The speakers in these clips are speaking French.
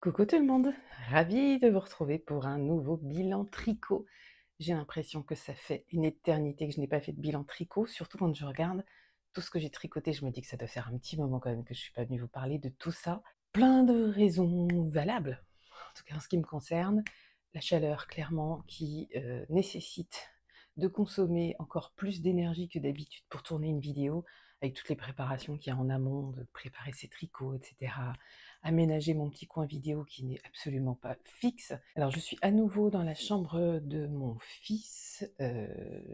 Coucou tout le monde, ravie de vous retrouver pour un nouveau bilan tricot. J'ai l'impression que ça fait une éternité que je n'ai pas fait de bilan tricot, surtout quand je regarde tout ce que j'ai tricoté, je me dis que ça doit faire un petit moment quand même que je suis pas venue vous parler de tout ça. Plein de raisons valables, en tout cas en ce qui me concerne. La chaleur, clairement, qui nécessite de consommer encore plus d'énergie que d'habitude pour tourner une vidéo, avec toutes les préparations qu'il y a en amont, de préparer ses tricots, etc. Aménager mon petit coin vidéo qui n'est absolument pas fixe. Alors je suis à nouveau dans la chambre de mon fils,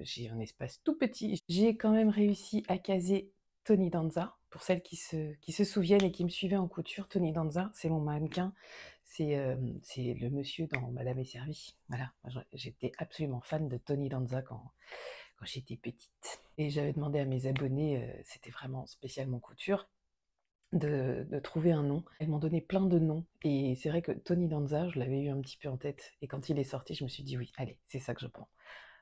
j'ai un espace tout petit. J'ai quand même réussi à caser Tony Danza. Pour celles qui se souviennent et qui me suivaient en couture, Tony Danza, c'est mon mannequin, c'est le monsieur dans Madame est servie. Voilà, moi j'étais absolument fan de Tony Danza quand j'étais petite. Et j'avais demandé à mes abonnés, c'était vraiment spécialement couture, de trouver un nom. Elles m'ont donné plein de noms et c'est vrai que Tony Danza, je l'avais eu un petit peu en tête et quand il est sorti, je me suis dit: «Oui, allez, c'est ça que je prends».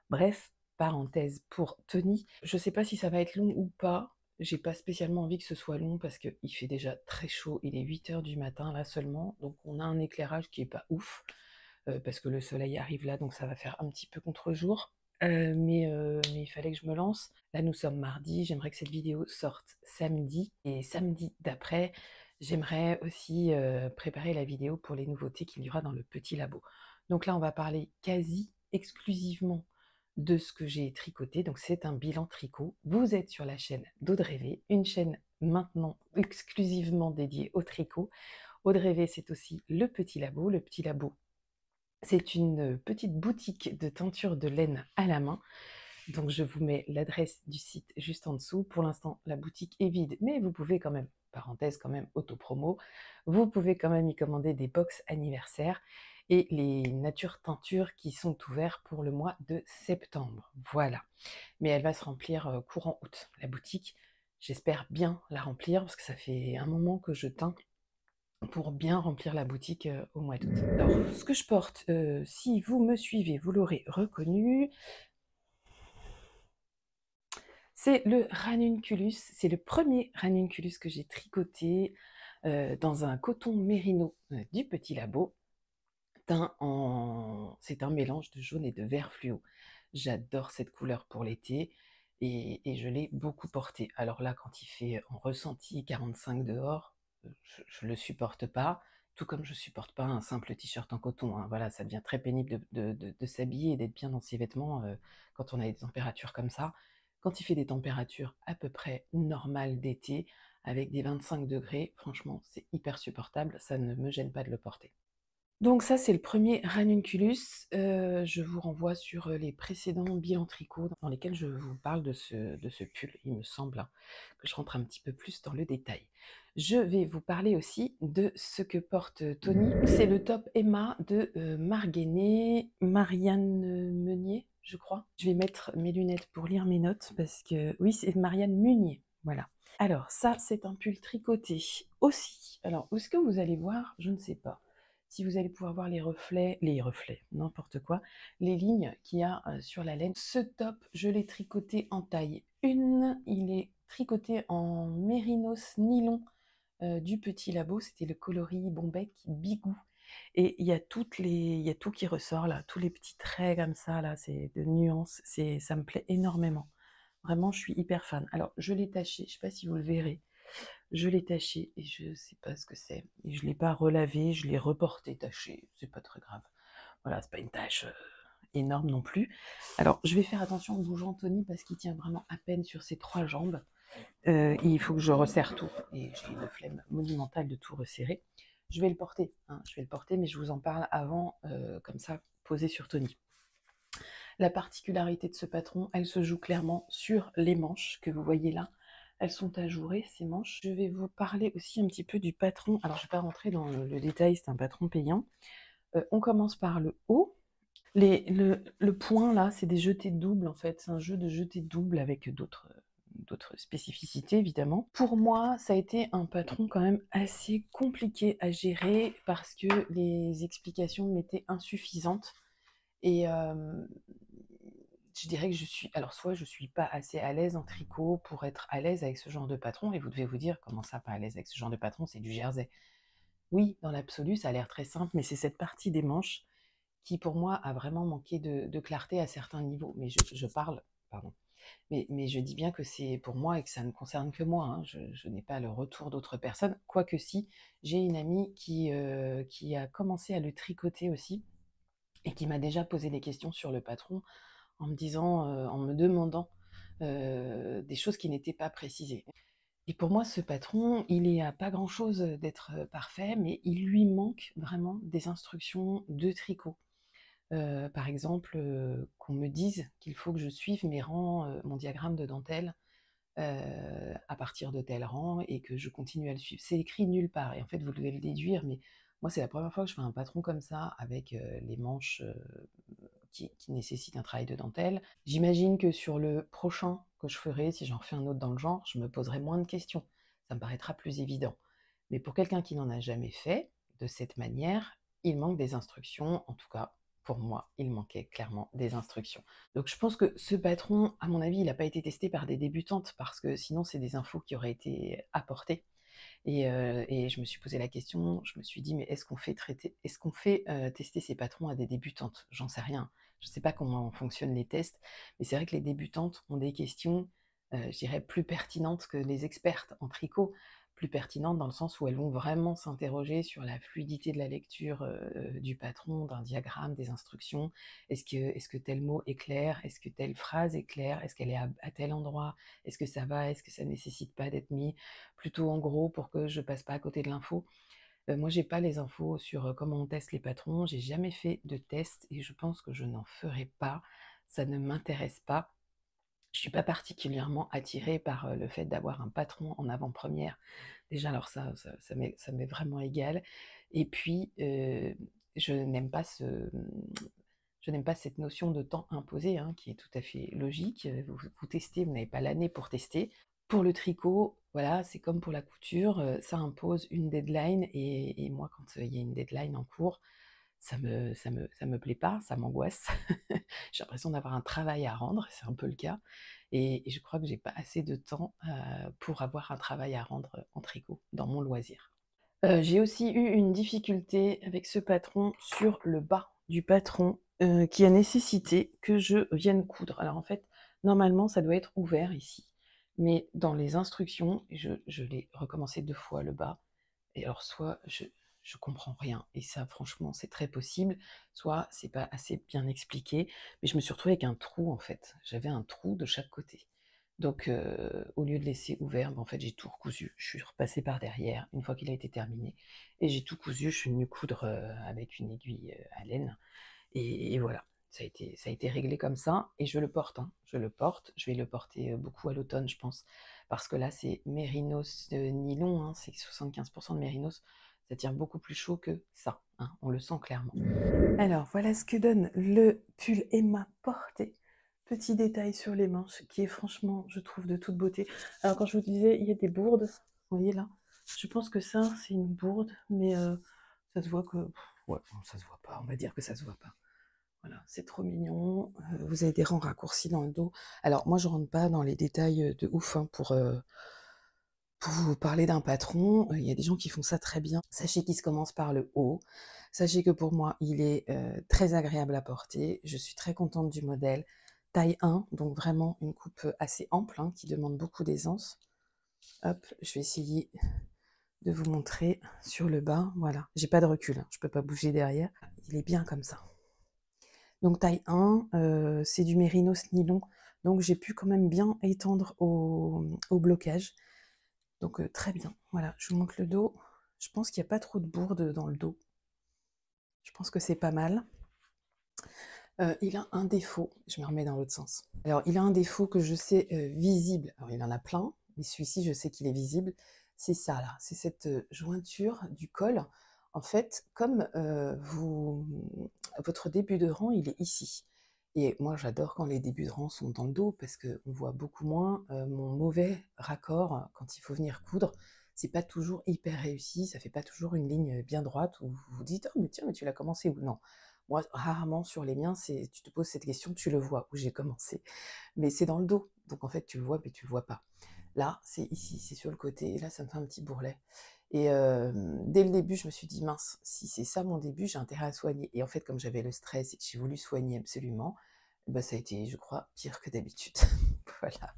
Bref, parenthèse pour Tony. Je sais pas si ça va être long ou pas, j'ai pas spécialement envie que ce soit long parce qu'il fait déjà très chaud, il est 8 heures du matin là seulement, donc on a un éclairage qui est pas ouf, parce que le soleil arrive là, donc ça va faire un petit peu contre-jour. Mais il fallait que je me lance. Là, nous sommes mardi, j'aimerais que cette vidéo sorte samedi et samedi d'après, j'aimerais aussi, préparer la vidéo pour les nouveautés qu'il y aura dans le petit labo. Donc là, on va parler quasi exclusivement de ce que j'ai tricoté, donc c'est un bilan tricot. Vous êtes sur la chaîne d'Aude Rêvé, une chaîne maintenant exclusivement dédiée au tricot. Aude Rêvé, c'est aussi le petit labo. Le petit labo, c'est une petite boutique de teinture de laine à la main. Donc je vous mets l'adresse du site juste en dessous. Pour l'instant, la boutique est vide, mais vous pouvez quand même, parenthèse quand même, auto-promo, vous pouvez quand même y commander des box anniversaires et les natures teintures qui sont ouverts pour le mois de septembre. Voilà. Mais elle va se remplir courant août, la boutique. J'espère bien la remplir parce que ça fait un moment que je teins pour bien remplir la boutique, au mois d'août. Alors, ce que je porte, si vous me suivez, vous l'aurez reconnu, c'est le ranunculus. C'est le premier ranunculus que j'ai tricoté, dans un coton mérino, du Petit Labo, teint en c'est un mélange de jaune et de vert fluo. J'adore cette couleur pour l'été et je l'ai beaucoup porté. Alors là, quand il fait en ressenti 45 dehors, je le supporte pas, tout comme je supporte pas un simple t-shirt en coton, hein. Voilà, ça devient très pénible de s'habiller et d'être bien dans ses vêtements, quand on a des températures comme ça. Quand il fait des températures à peu près normales d'été, avec des 25 degrés, franchement, c'est hyper supportable, ça ne me gêne pas de le porter. Donc ça, c'est le premier ranunculus. Je vous renvoie sur, les précédents bilans tricot dans lesquels je vous parle de ce pull, il me semble, hein, que je rentre un petit peu plus dans le détail. Je vais vous parler aussi de ce que porte, Tony. C'est le top Emma de, Marianne, Meunier, je crois. Je vais mettre mes lunettes pour lire mes notes parce que oui, c'est Marianne Meunier, voilà. Alors ça, c'est un pull tricoté aussi. Alors où est-ce que vous allez voir? Je ne sais pas. Si vous allez pouvoir voir les reflets, n'importe quoi, les lignes qu'il y a sur la laine. Ce top, je l'ai tricoté en taille 1, il est tricoté en mérinos nylon du Petit Labo, c'était le coloris Bombec Bigou. Et il y a tout qui ressort là, tous les petits traits comme ça, là, c'est de nuances, ça me plaît énormément. Vraiment, je suis hyper fan. Alors, je l'ai taché, je sais pas si vous le verrez, je l'ai taché et je sais pas ce que c'est. Et je l'ai pas relavé, je l'ai reporté taché, c'est pas très grave. Voilà, c'est pas une tâche énorme non plus. Alors, je vais faire attention en bougeant Tony parce qu'il tient vraiment à peine sur ses 3 jambes. Il faut que je resserre tout. Et j'ai une flemme monumentale de tout resserrer. Je vais le porter, hein, je vais le porter, mais je vous en parle avant, comme ça, posé sur Tony. La particularité de ce patron, elle se joue clairement sur les manches que vous voyez là. Elles sont ajourées, ces manches. Je vais vous parler aussi un petit peu du patron. Alors, je ne vais pas rentrer dans le détail, c'est un patron payant. On commence par le haut. Le point, là, c'est des jetés doubles, en fait. C'est un jeu de jetés doubles avec d'autres spécificités, évidemment. Pour moi, ça a été un patron quand même assez compliqué à gérer parce que les explications m'étaient insuffisantes. Et je dirais que alors soit je suis pas assez à l'aise en tricot pour être à l'aise avec ce genre de patron, et vous devez vous dire: «Comment ça, pas à l'aise avec ce genre de patron? C'est du jersey». Oui, dans l'absolu, ça a l'air très simple, mais c'est cette partie des manches qui, pour moi, a vraiment manqué de clarté à certains niveaux. Mais je parle, pardon, mais je dis bien que c'est pour moi et que ça ne concerne que moi, hein. Je n'ai pas le retour d'autres personnes. Quoique si, j'ai une amie qui a commencé à le tricoter aussi et qui m'a déjà posé des questions sur le patron en me disant, en me demandant, des choses qui n'étaient pas précisées. Et pour moi, ce patron, il est à pas grand-chose, d'être, parfait, mais il lui manque vraiment des instructions de tricot. Par exemple, qu'on me dise qu'il faut que je suive mes rangs, mon diagramme de dentelle, à partir de tel rang et que je continue à le suivre. C'est écrit nulle part et en fait, vous devez le déduire, mais moi, c'est la première fois que je fais un patron comme ça avec, les manches, qui nécessitent un travail de dentelle. J'imagine que sur le prochain que je ferai, si j'en refais un autre dans le genre, je me poserai moins de questions. Ça me paraîtra plus évident. Mais pour quelqu'un qui n'en a jamais fait de cette manière, il manque des instructions. En tout cas, pour moi, il manquait clairement des instructions. Donc je pense que ce patron, à mon avis, il n'a pas été testé par des débutantes parce que sinon c'est des infos qui auraient été apportées. Et je me suis posé la question, je me suis dit: «Mais est-ce qu'on fait, tester ces patrons à des débutantes?» J'en sais rien. Je ne sais pas comment fonctionnent les tests, mais c'est vrai que les débutantes ont des questions, je dirais plus pertinentes que les expertes en tricot. Plus pertinentes dans le sens où elles vont vraiment s'interroger sur la fluidité de la lecture, du patron, d'un diagramme, des instructions. Est-ce que tel mot est clair? Est-ce que telle phrase est claire? Est-ce qu'elle est à tel endroit? Est-ce que ça va? Est-ce que ça nécessite pas d'être mis plutôt en gros pour que je passe pas à côté de l'info? Moi, j'ai pas les infos sur, comment on teste les patrons. J'ai jamais fait de test et je pense que je n'en ferai pas. Ça ne m'intéresse pas. Je suis pas particulièrement attirée par, le fait d'avoir un patron en avant-première. Déjà, alors ça m'est vraiment égal et puis, je n'aime pas je n'aime pas cette notion de temps imposé, hein, qui est tout à fait logique. Vous testez, vous n'avez pas l'année pour tester. Pour le tricot, voilà, c'est comme pour la couture, ça impose une deadline et moi quand, il y a une deadline en cours, ça me plaît pas, ça m'angoisse. J'ai l'impression d'avoir un travail à rendre, c'est un peu le cas et je crois que j'ai pas assez de temps, pour avoir un travail à rendre, en tricot, dans mon loisir. J'ai aussi eu une difficulté avec ce patron sur le bas du patron, qui a nécessité que je vienne coudre. Alors en fait, normalement, ça doit être ouvert ici, mais dans les instructions, je l'ai recommencé 2 fois le bas et alors soit je comprends rien et ça franchement c'est très possible, soit c'est pas assez bien expliqué, mais je me suis retrouvée avec un trou en fait. J'avais un trou de chaque côté. Donc au lieu de laisser ouvert, en fait j'ai tout recousu. Je suis repassée par derrière une fois qu'il a été terminé et j'ai tout cousu. Je suis venue coudre, avec une aiguille, à laine et voilà. Ça a été réglé comme ça et je le porte, hein. Je le porte, je vais le porter, beaucoup à l'automne je pense, parce que là c'est mérinos, nylon, hein, c'est 75 de mérinos. Ça tient beaucoup plus chaud que ça, hein, on le sent clairement. Alors voilà ce que donne le pull Emma porté. Petit détail sur les manches qui est franchement, je trouve, de toute beauté. Alors quand je vous disais, il y a des bourdes, vous voyez là, je pense que ça c'est une bourde, mais ça se voit que ouais, non, ça se voit pas, on va dire que ça se voit pas. Voilà, c'est trop mignon. Vous avez des rangs raccourcis dans le dos. Alors moi je rentre pas dans les détails, de ouf, hein, pour vous parler d'un patron, il y a des gens qui font ça très bien. Sachez qu'il se commence par le haut. Sachez que pour moi, il est, très agréable à porter. Je suis très contente du modèle. Taille 1, donc vraiment une coupe, assez ample, hein, qui demande beaucoup d'aisance. Hop, je vais essayer de vous montrer sur le bas. Voilà, j'ai pas de recul, hein, je peux pas bouger derrière. Il est bien comme ça. Donc taille 1, c'est du mérinos nylon, donc j'ai pu quand même bien étendre au blocage. Donc très bien. Voilà, je vous montre le dos. Je pense qu'il n'y a pas trop de bourde dans le dos. Je pense que c'est pas mal. Il a un défaut, je me remets dans l'autre sens. Alors il a un défaut que je sais, visible. Alors il en a plein, mais celui-ci je sais qu'il est visible. C'est ça là, c'est cette, jointure du col. En fait, comme, votre début de rang, il est ici et moi j'adore quand les débuts de rang sont dans le dos parce qu'on voit beaucoup moins, mon mauvais raccord quand il faut venir coudre. C'est pas toujours hyper réussi, ça fait pas toujours une ligne, bien droite où vous vous dites: «Oh mais tiens, mais tu l'as commencé où?» Non. Moi, rarement sur les miens, c'est tu te poses cette question, tu le vois où j'ai commencé. Mais c'est dans le dos, donc en fait tu le vois, mais tu le vois pas. Là, c'est ici, c'est sur le côté, et là ça me fait un petit bourrelet. Et dès le début, je me suis dit: «Mince, si c'est ça mon début, j'ai intérêt à soigner» et en fait, comme j'avais le stress et que j'ai voulu soigner absolument, bah, ça a été, je crois, pire que d'habitude. Voilà.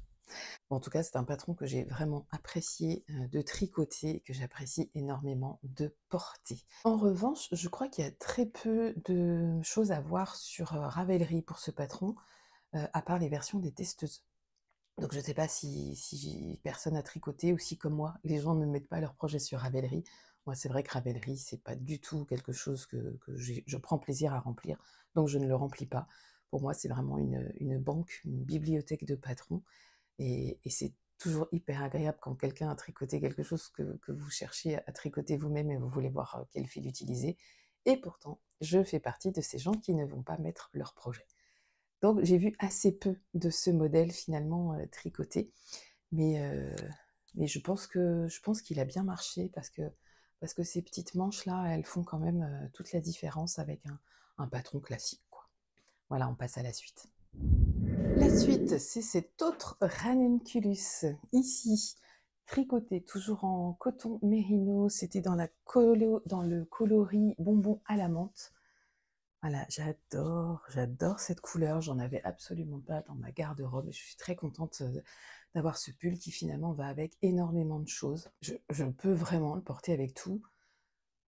Bon, en tout cas, c'est un patron que j'ai vraiment apprécié, de tricoter, que j'apprécie énormément de porter. En revanche, je crois qu'il y a très peu de choses à voir sur, Ravelry pour ce patron, à part les versions des testeuses. Donc je ne sais pas si personne a tricoté ou si, comme moi, les gens ne mettent pas leurs projets sur Ravelry. Moi, c'est vrai que Ravelry, c'est pas du tout quelque chose que je prends plaisir à remplir, donc je ne le remplis pas. Pour moi, c'est vraiment une banque, une bibliothèque de patrons et c'est toujours hyper agréable quand quelqu'un a tricoté quelque chose que vous cherchez à tricoter vous-même et vous voulez voir, quel fil utiliser et pourtant, je fais partie de ces gens qui ne vont pas mettre leur projet. Donc j'ai vu assez peu de ce modèle finalement, tricoté, mais je pense qu'il a bien marché parce que ces petites manches-là, elles font quand même, toute la différence avec un patron classique, quoi. Voilà, on passe à la suite. La suite, c'est cet autre ranunculus, ici, tricoté toujours en coton mérino, c'était dans le coloris bonbon à la menthe. Voilà, j'adore cette couleur, j'en avais absolument pas dans ma garde-robe et je suis très contente, d'avoir ce pull qui finalement va avec énormément de choses. Je peux vraiment le porter avec tout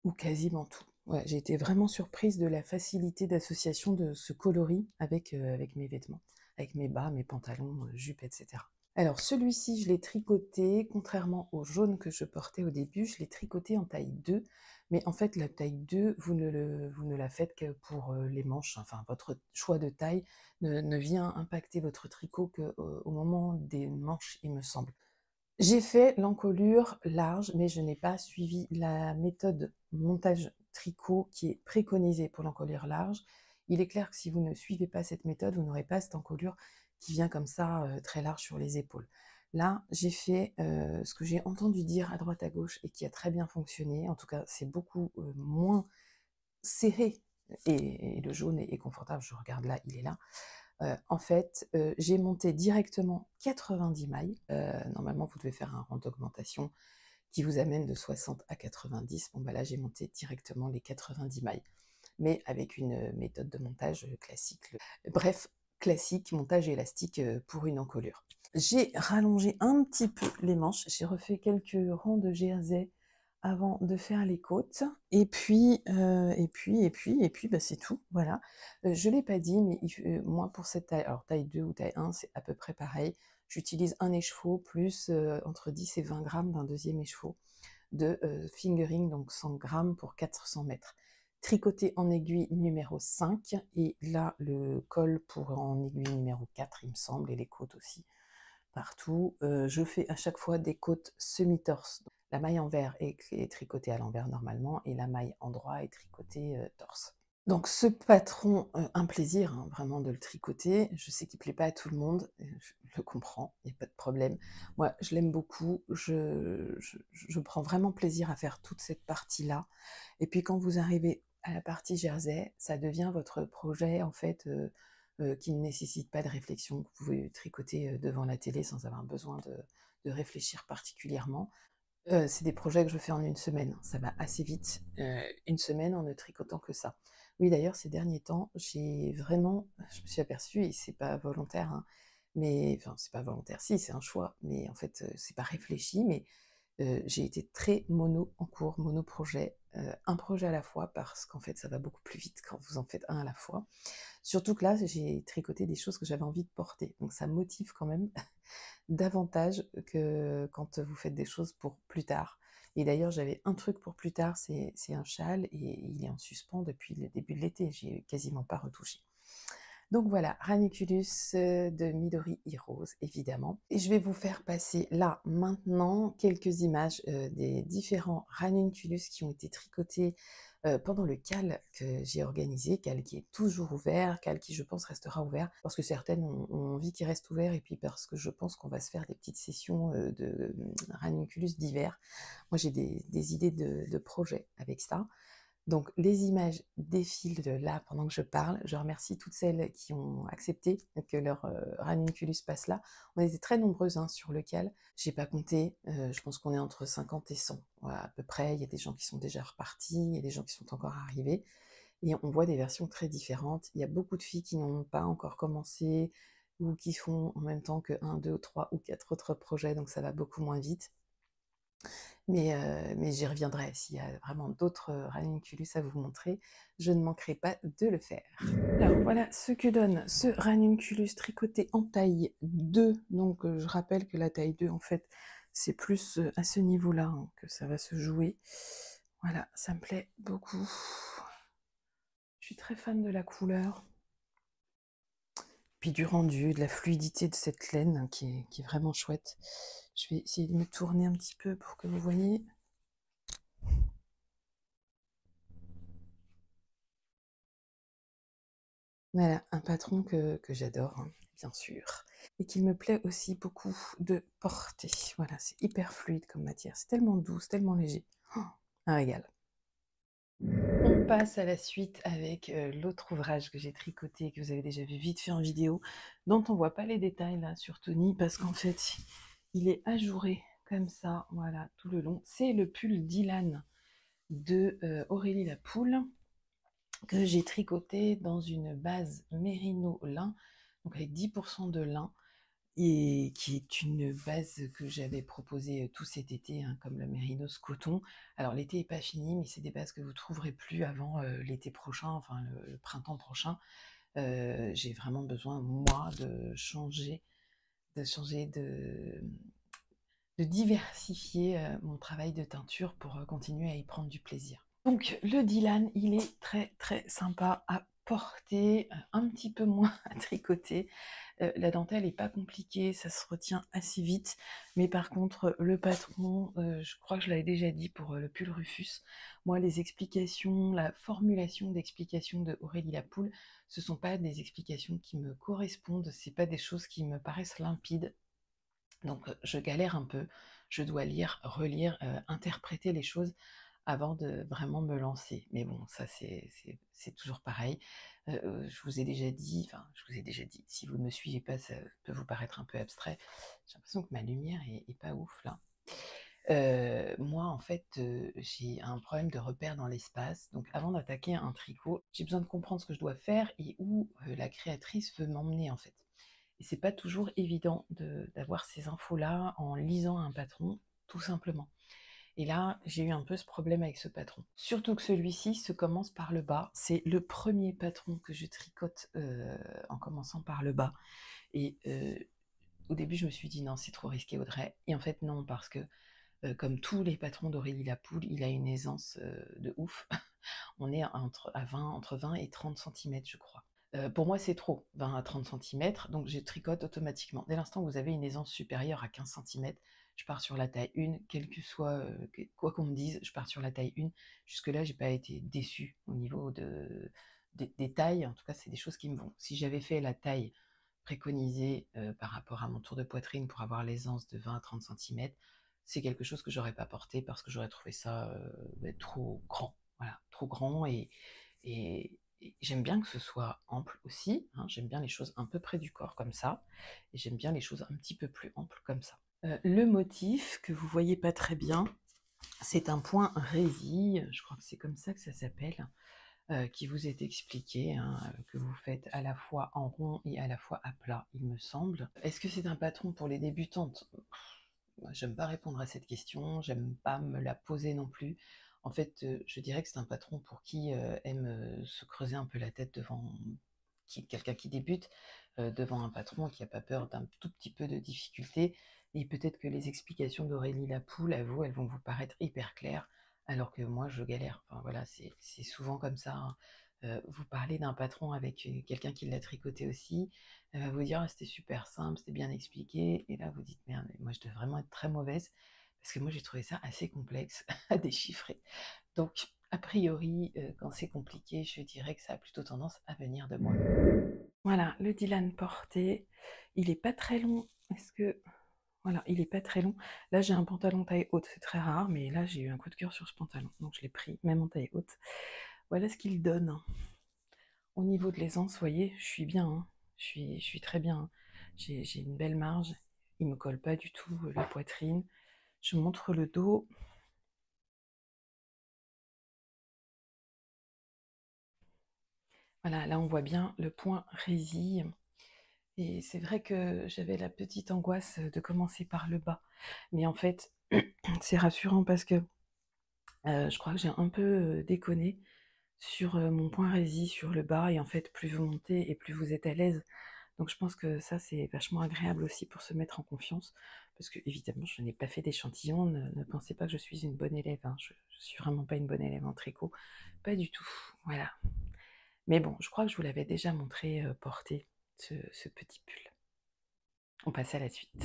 ou quasiment tout. Ouais, j'ai été vraiment surprise de la facilité d'association de ce coloris avec mes vêtements, avec mes bas, mes pantalons, jupes et cetera. Alors celui-ci, je l'ai tricoté, contrairement au jaune que je portais au début, je l'ai tricoté en taille 2. Mais en fait, la taille 2, vous ne la faites que pour les manches. Enfin, votre choix de taille ne vient impacter votre tricot qu'au moment des manches, il me semble. J'ai fait l'encolure large, mais je n'ai pas suivi la méthode montage tricot qui est préconisée pour l'encolure large. Il est clair que si vous ne suivez pas cette méthode, vous n'aurez pas cette encolure qui vient comme ça, très large sur les épaules. Là, j'ai fait, ce que j'ai entendu dire à droite à gauche et qui a très bien fonctionné. En tout cas, c'est beaucoup, moins serré et le jaune est confortable. Je regarde là, il est là. En fait, j'ai monté directement 90 mailles. Normalement, vous devez faire un rang d'augmentation qui vous amène de 60 à 90. Bon, bah là, j'ai monté directement les 90 mailles, mais avec une méthode de montage classique. Bref, classique, montage élastique pour une encolure. J'ai rallongé un petit peu les manches, j'ai refait quelques rangs de jersey avant de faire les côtes, et puis, bah, c'est tout, voilà. Je l'ai pas dit, mais moi pour cette taille, alors taille 2 ou taille 1, c'est à peu près pareil. J'utilise un écheveau plus, entre 10 et 20 grammes d'un deuxième écheveau de, fingering, donc 100 grammes pour 400 mètres. Tricoté en aiguille numéro 5 et là, le col pour en aiguille numéro 4, il me semble, et les côtes aussi partout. Je fais à chaque fois des côtes semi-torse. La maille en vert est tricotée à l'envers normalement et la maille en droit est tricotée torse. Donc ce patron, un plaisir, hein, vraiment de le tricoter. Je sais qu'il plaît pas à tout le monde, je le comprends, il y a pas de problème. Moi, je l'aime beaucoup, je prends vraiment plaisir à faire toute cette partie-là et puis quand vous arrivez à la partie jersey, ça devient votre projet en fait, qui ne nécessite pas de réflexion. Vous pouvez tricoter, devant la télé sans avoir besoin de réfléchir particulièrement. C'est des projets que je fais en une semaine, hein, ça va assez vite, 1 semaine en ne tricotant que ça. Oui, d'ailleurs, ces derniers temps, j'ai vraiment je me suis aperçue et c'est pas volontaire, hein, mais enfin, c'est pas volontaire, si, c'est un choix, mais en fait, c'est pas réfléchi, mais j'ai été très mono en cours, monoprojet, un projet à la fois parce qu'en fait, ça va beaucoup plus vite quand vous en faites un à la fois. Surtout que là, j'ai tricoté des choses que j'avais envie de porter, donc ça motive quand même davantage que quand vous faites des choses pour plus tard. Et d'ailleurs, j'avais un truc pour plus tard, c'est un châle et il est en suspens depuis le début de l'été, j'ai quasiment pas retouché. Donc voilà, Ranunculus de Midori Heroes, évidemment. Et je vais vous faire passer là, maintenant, quelques images des différents Ranunculus qui ont été tricotés pendant le CAL que j'ai organisé, CAL qui est toujours ouvert, CAL qui je pense restera ouvert, parce que certaines ont envie qu'il reste ouvert, et puis parce que je pense qu'on va se faire des petites sessions de Ranunculus d'hiver. Moi j'ai des idées de projets avec ça. Donc les images défilent là pendant que je parle. Je remercie toutes celles qui ont accepté que leur, ranunculus passe là. On était très nombreuses, hein, sur le call. J'ai pas compté, je pense qu'on est entre 50 et 100, voilà, à peu près. Il y a des gens qui sont déjà repartis, il y a des gens qui sont encore arrivés et on voit des versions très différentes. Il y a beaucoup de filles qui n'ont pas encore commencé ou qui font en même temps que 1, 2, 3 ou 4 autres projets, donc ça va beaucoup moins vite. Mais j'y reviendrai. S'il y a vraiment d'autres, ranunculus à vous montrer, je ne manquerai pas de le faire. Alors voilà ce que donne ce ranunculus tricoté en taille 2. Donc je rappelle que la taille 2 en fait, c'est plus, à ce niveau-là, hein, que ça va se jouer. Voilà, ça me plaît beaucoup. Je suis très fan de la couleur. Puis du rendu, de la fluidité de cette laine qui est vraiment chouette. Je vais essayer de me tourner un petit peu pour que vous voyez. Voilà, un patron que j'adore, hein, bien sûr, et qu'il me plaît aussi beaucoup de porter. Voilà, c'est hyper fluide comme matière, c'est tellement doux, c'est tellement léger. Oh, un régal. On passe à la suite avec l'autre ouvrage que j'ai tricoté, que vous avez déjà vu vite fait en vidéo, dont on voit pas les détails là sur Tony, parce qu'en fait, il est ajouré comme ça, voilà, tout le long. C'est le pull Dylan de Aurélie Lapoule, que j'ai tricoté dans une base mérino lin, donc avec 10% de lin, et qui est une base que j'avais proposée tout cet été, hein, comme le mérinos coton. Alors l'été n'est pas fini, mais c'est des bases que vous trouverez plus avant l'été prochain, enfin le printemps prochain. J'ai vraiment besoin, moi, de diversifier mon travail de teinture pour continuer à y prendre du plaisir. Donc le Dylan, il est très très sympa à porter, un petit peu moins à tricoter. La dentelle est pas compliquée, ça se retient assez vite, mais par contre le patron, je crois que je l'avais déjà dit pour le pull Rufus, moi les explications, la formulation d'explications de Aurélie Lapoule, ce sont pas des explications qui me correspondent, c'est pas des choses qui me paraissent limpides. Donc je galère un peu, je dois lire, relire, interpréter les choses avant de vraiment me lancer. Mais bon, ça c'est toujours pareil. Je vous ai déjà dit, enfin je vous ai déjà dit, si vous ne me suivez pas, ça peut vous paraître un peu abstrait. J'ai l'impression que ma lumière est pas ouf là. Moi en fait, j'ai un problème de repère dans l'espace, donc avant d'attaquer un tricot, j'ai besoin de comprendre ce que je dois faire et où, la créatrice veut m'emmener en fait. Et c'est pas toujours évident d'avoir ces infos-là en lisant un patron, tout simplement. Et là, j'ai eu un peu ce problème avec ce patron. Surtout que celui-ci se commence par le bas. C'est le premier patron que je tricote en commençant par le bas. Et au début, je me suis dit non, c'est trop risqué, Audrey. Et en fait, non, parce que comme tous les patrons d'Aurélie Lapoule, il a une aisance de ouf. On est entre 20 et 30 centimètres, je crois. Pour moi, c'est trop, 20 à 30 centimètres, donc je tricote automatiquement. Dès l'instant où vous avez une aisance supérieure à 15 centimètres, je pars sur la taille 1, quel que soit, quoi qu'on me dise, je pars sur la taille 1. Jusque-là, j'ai pas été déçue au niveau des tailles, en tout cas, c'est des choses qui me vont. Si j'avais fait la taille préconisée par rapport à mon tour de poitrine pour avoir l'aisance de 20 à 30 centimètres, c'est quelque chose que j'aurais pas porté parce que j'aurais trouvé ça trop grand. Voilà, trop grand et j'aime bien que ce soit ample aussi, hein, j'aime bien les choses un peu près du corps comme ça, et j'aime bien les choses un petit peu plus amples comme ça. Le motif, que vous voyez pas très bien, c'est un point résille, je crois que c'est comme ça que ça s'appelle, qui vous est expliqué, hein, que vous faites à la fois en rond et à la fois à plat, il me semble. Est-ce que c'est un patron pour les débutantes? Moi, j'aime pas répondre à cette question, j'aime pas me la poser non plus. En fait, je dirais que c'est un patron pour qui aime se creuser un peu la tête devant quelqu'un qui débute, devant un patron qui n'a pas peur d'un tout petit peu de difficulté. Et peut-être que les explications d'Aurélie Lapoule, à vous, elles vont vous paraître hyper claires, alors que moi, je galère. Enfin voilà, c'est souvent comme ça, hein. Vous parlez d'un patron avec quelqu'un qui l'a tricoté aussi, elle va vous dire ah, c'était super simple, c'était bien expliqué, et là vous dites merde, moi je dois vraiment être très mauvaise, parce que moi j'ai trouvé ça assez complexe à déchiffrer. Donc a priori, quand c'est compliqué, je dirais que ça a plutôt tendance à venir de moi. Voilà, le Dylan porté, il est pas très long, est-ce que... Voilà, il est pas très long. Là j'ai un pantalon taille haute, c'est très rare, mais là j'ai eu un coup de cœur sur ce pantalon, donc je l'ai pris, même en taille haute. Voilà ce qu'il donne, hein. Au niveau de l'aisance, vous voyez, je suis bien, hein. Je suis très bien, hein. J'ai une belle marge, il me colle pas du tout, la poitrine. Je montre le dos. Voilà, là on voit bien le point résille et c'est vrai que j'avais la petite angoisse, de commencer par le bas. Mais en fait, c'est rassurant parce que, je crois que j'ai un peu, déconné sur, mon point résille sur le bas et en fait, plus vous montez et plus vous êtes à l'aise. Donc je pense que ça, c'est vachement agréable aussi pour se mettre en confiance parce que évidemment je n'ai pas fait d'échantillon, ne pensez pas que je suis une bonne élève, hein. Je suis vraiment pas une bonne élève en tricot, pas du tout, voilà. Mais bon, je crois que je vous l'avais déjà montré, porter ce petit pull. On passe à la suite.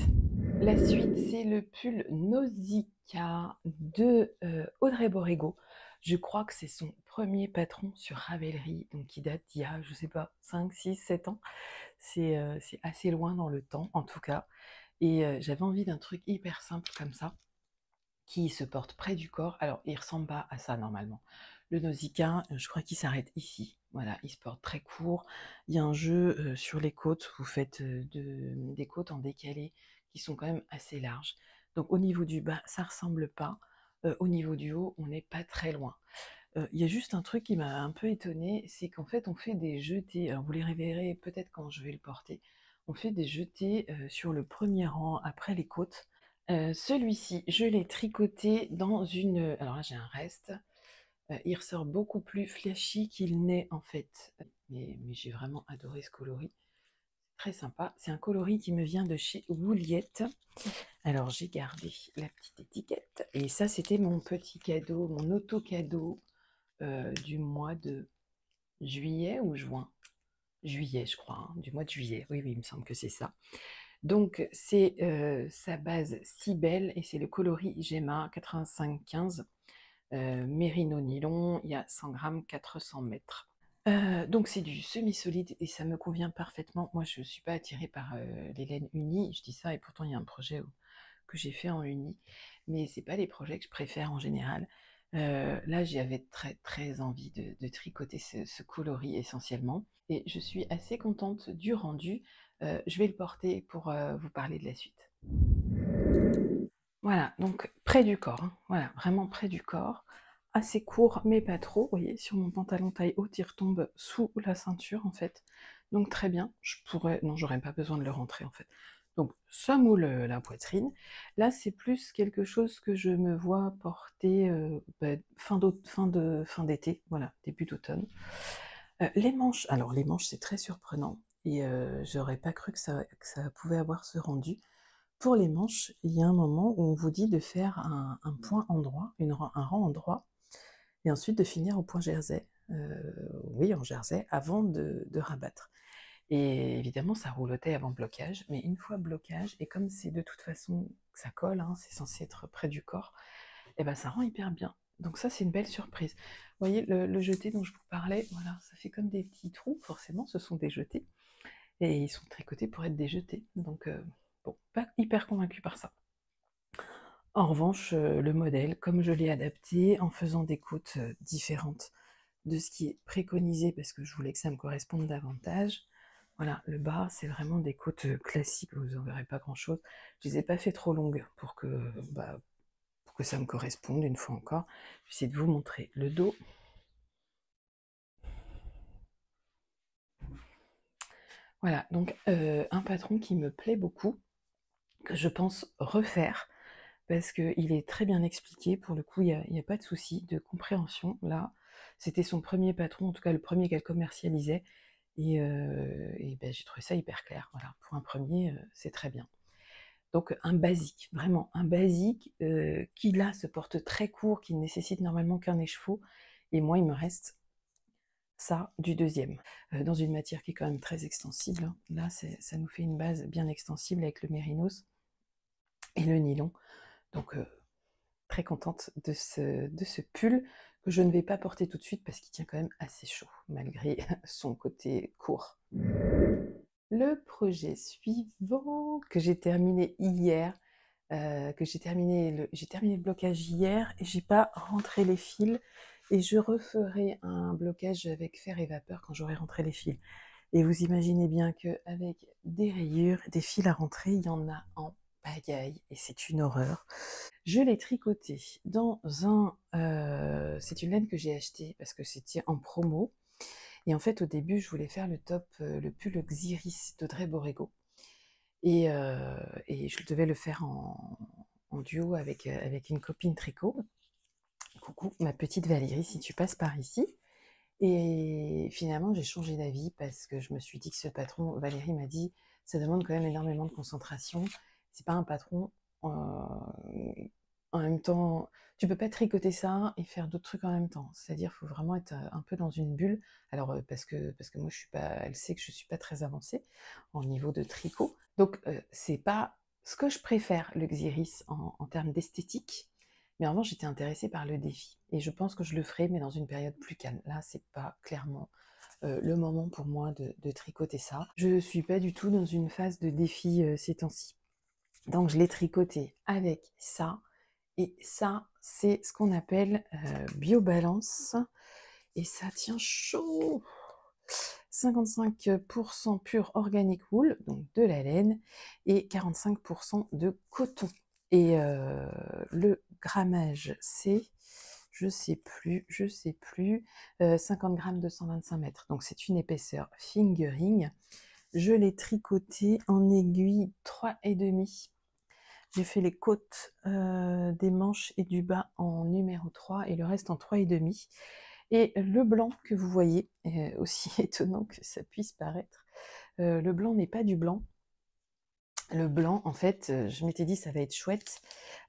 La suite, c'est le pull Nausicaa de, Audrey Borrego. Je crois que c'est son premier patron sur Ravelry, donc qui date d'il y a, je sais pas, 5, 6, 7 ans. C'est assez loin dans le temps, en tout cas. Et j'avais envie d'un truc hyper simple comme ça, qui se porte près du corps. Alors, il ressemble pas à ça normalement. Le Nausicaa, je crois qu'il s'arrête ici. Voilà, il se porte très court. Il y a un jeu sur les côtes. Vous faites des côtes en décalé qui sont quand même assez larges. Donc, au niveau du bas, ça ressemble pas. Au niveau du haut, on n'est pas très loin. Il y a juste un truc qui m'a un peu étonnée, c'est qu'en fait, on fait des jetés. Alors, vous les reverrez peut-être quand je vais le porter. On fait des jetés sur le premier rang après les côtes. Celui-ci, je l'ai tricoté dans une, alors là j'ai un reste, il ressort beaucoup plus flashy qu'il n'est en fait, mais j'ai vraiment adoré ce coloris, très sympa. C'est un coloris qui me vient de chez Woolyette. Alors j'ai gardé la petite étiquette et ça c'était mon petit cadeau, mon auto-cadeau, du mois de juillet ou juin? Juillet je crois, hein, du mois de juillet, oui, oui, il me semble que c'est ça. Donc c'est, sa base si belle et c'est le coloris Gemma 85-15, mérino nylon, il y a 100 grammes, 400 mètres. Donc c'est du semi-solide et ça me convient parfaitement. Moi je ne suis pas attirée par, les laines unies, je dis ça et pourtant il y a un projet que j'ai fait en uni, mais c'est pas les projets que je préfère en général. Là j'avais très, très envie de tricoter ce coloris essentiellement et je suis assez contente du rendu. Je vais le porter pour, vous parler de la suite. Voilà, donc près du corps, hein, voilà, vraiment près du corps, assez court mais pas trop, vous voyez, sur mon pantalon taille haute, il retombe sous la ceinture en fait, donc très bien, je pourrais, non, j'aurais pas besoin de le rentrer en fait. Donc ça moule la poitrine. Là, c'est plus quelque chose que je me vois porter fin d'été, voilà, début d'automne. Les manches, alors les manches, c'est très surprenant et j'aurais pas cru que ça pouvait avoir ce rendu. Pour les manches, il y a un moment où on vous dit de faire un point endroit, un rang endroit, et ensuite de finir au point jersey, oui, en jersey, avant de rabattre. Et évidemment, ça roulotait avant blocage, mais une fois blocage, et comme c'est de toute façon que ça colle, hein, c'est censé être près du corps, et ben ça rend hyper bien. Donc ça, c'est une belle surprise. Vous voyez, le jeté dont je vous parlais, voilà, ça fait comme des petits trous, forcément, ce sont des jetés, et ils sont tricotés pour être des jetés. Donc, bon, pas hyper convaincue par ça. En revanche, le modèle, comme je l'ai adapté en faisant des côtes différentes de ce qui est préconisé, parce que je voulais que ça me corresponde davantage. Voilà, le bas, c'est vraiment des côtes classiques, vous n'en verrez pas grand-chose. Je les ai pas fait trop longues pour que ça me corresponde, une fois encore. J'essaie de vous montrer le dos. Voilà, donc un patron qui me plaît beaucoup, que je pense refaire, parce qu'il est très bien expliqué, pour le coup, il y a pas de souci de compréhension, là. C'était son premier patron, en tout cas le premier qu'elle commercialisait, et ben, j'ai trouvé ça hyper clair, voilà. Pour un premier, c'est très bien. Donc un basique, vraiment un basique, qui là se porte très court, qui ne nécessite normalement qu'un écheveau, et moi il me reste ça du deuxième. Dans une matière qui est quand même très extensible, hein. Là ça nous fait une base bien extensible avec le mérinos et le nylon. Donc très contente de ce pull que je ne vais pas porter tout de suite parce qu'il tient quand même assez chaud, malgré son côté court. Le projet suivant que j'ai terminé hier, j'ai terminé le blocage hier et j'ai pas rentré les fils et je referai un blocage avec fer et vapeur quand j'aurai rentré les fils. Et vous imaginez bien qu'avec des rayures, des fils à rentrer, il y en a en pagaille et c'est une horreur. Je l'ai tricoté dans un... c'est une laine que j'ai achetée parce que c'était en promo. Et en fait, au début, je voulais faire le top, le pull Xiris d'Audrey Borrego. Et je devais le faire en duo avec une copine tricot. Coucou, ma petite Valérie, si tu passes par ici. Et finalement, j'ai changé d'avis parce que je me suis dit que ce patron, Valérie m'a dit, ça demande quand même énormément de concentration. C'est pas un patron en même temps. Tu peux pas tricoter ça et faire d'autres trucs en même temps. C'est-à-dire, faut vraiment être un peu dans une bulle. Alors parce que moi, je suis pas, elle sait que je suis pas très avancée en niveau de tricot. Donc c'est pas ce que je préfère le Xiris en termes d'esthétique. Mais en revanche, j'étais intéressée par le défi. Et je pense que je le ferai, mais dans une période plus calme. Là, c'est pas clairement le moment pour moi de tricoter ça. Je suis pas du tout dans une phase de défi ces temps-ci. Donc, je l'ai tricoté avec ça. Et ça, c'est ce qu'on appelle BioBalance. Et ça tient chaud. 55% pur organic wool, donc de la laine, et 45% de coton. Et le grammage, c'est, je sais plus, 50 grammes 225 mètres. Donc c'est une épaisseur fingering. Je l'ai tricoté en aiguille 3,5. J'ai fait les côtes des manches et du bas en numéro 3 et le reste en 3,5. Et le blanc que vous voyez, aussi étonnant que ça puisse paraître, le blanc n'est pas du blanc. Le blanc, en fait, je m'étais dit ça va être chouette.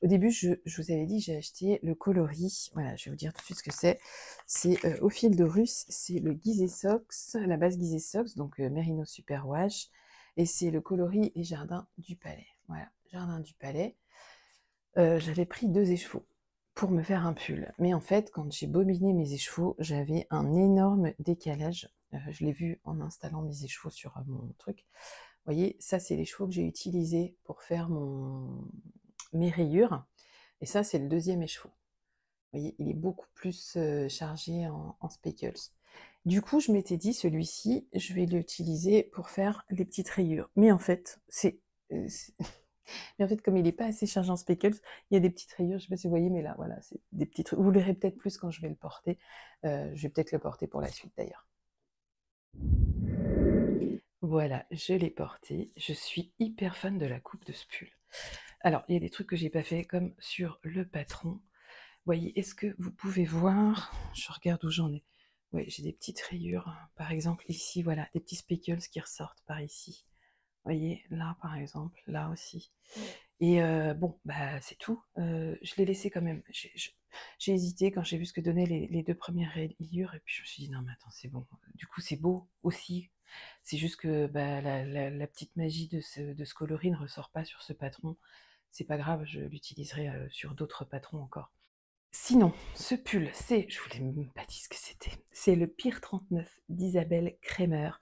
Au début, je vous avais dit j'ai acheté le coloris. Voilà, je vais vous dire tout de suite ce que c'est. C'est au fil de russe, c'est le Gizeh Sox, la base Gizeh Sox, donc Merino Super Wash. Et c'est le coloris et Jardin du Palais. Voilà, Jardin du Palais. J'avais pris 2 écheveaux pour me faire un pull. Mais en fait, quand j'ai bobiné mes écheveaux, j'avais un énorme décalage. Je l'ai vu en installant mes écheveaux sur mon truc. Vous voyez, ça, c'est les chevaux que j'ai utilisés pour faire mes rayures. Et ça, c'est le deuxième écheveau. Vous voyez, il est beaucoup plus chargé en speckles. Du coup, je m'étais dit, celui-ci, je vais l'utiliser pour faire les petites rayures. Mais en fait, mais en fait, comme il n'est pas assez chargé en speckles, il y a des petites rayures, je ne sais pas si vous voyez, mais là, voilà, c'est des petites. Vous le verrez peut-être plus quand je vais le porter. Je vais peut-être le porter pour la suite d'ailleurs. Voilà, je l'ai porté. Je suis hyper fan de la coupe de ce pull. Alors, il y a des trucs que j'ai pas fait, comme sur le patron. Voyez, est-ce que vous pouvez voir? Je regarde où j'en ai. Oui, j'ai des petites rayures. Par exemple, ici, voilà, des petits speckles qui ressortent par ici. Voyez, là, par exemple, là aussi. Et bon, bah, c'est tout. Je l'ai laissé quand même. J'ai hésité quand j'ai vu ce que donnaient les 2 premières rayures, et puis je me suis dit: «Non, mais attends, c'est bon». Du coup, c'est beau aussi. C'est juste que, bah, la petite magie de ce coloris ne ressort pas sur ce patron. C'est pas grave, je l'utiliserai, sur d'autres patrons encore. Sinon, ce pull, je vous l'ai même pas dit ce que c'était. C'est le Pire 39 d'Isabelle Kremer.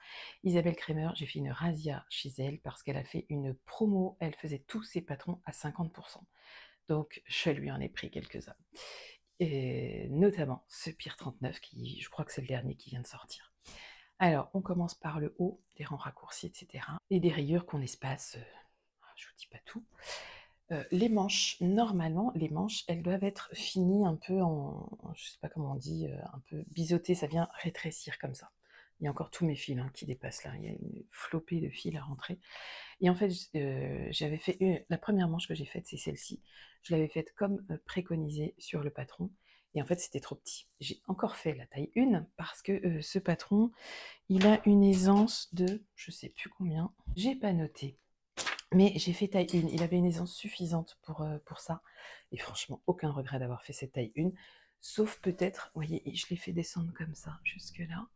Isabelle Kremer, j'ai fait une razzia chez elle parce qu'elle a fait une promo. Elle faisait tous ses patrons à 50%. Donc, je lui en ai pris quelques-uns. Et notamment ce Pire 39 qui, je crois que c'est le dernier qui vient de sortir. Alors, on commence par le haut, des rangs raccourcis, etc. Et des rayures qu'on espace, je vous dis pas tout. Les manches, normalement, les manches, elles doivent être finies un peu je sais pas comment on dit, un peu biseautées, ça vient rétrécir comme ça. Il y a encore tous mes fils qui dépassent là, il y a une flopée de fils à rentrer. Et en fait, j'avais fait la première manche que j'ai faite, c'est celle-ci. Je l'avais faite comme préconisé sur le patron. Et en fait, c'était trop petit. J'ai encore fait la taille 1 parce que ce patron, il a une aisance de, je sais plus combien, j'ai pas noté. Mais j'ai fait taille 1, il avait une aisance suffisante pour ça. Et franchement, aucun regret d'avoir fait cette taille 1. Sauf peut-être, vous voyez, je l'ai fait descendre comme ça, jusque là.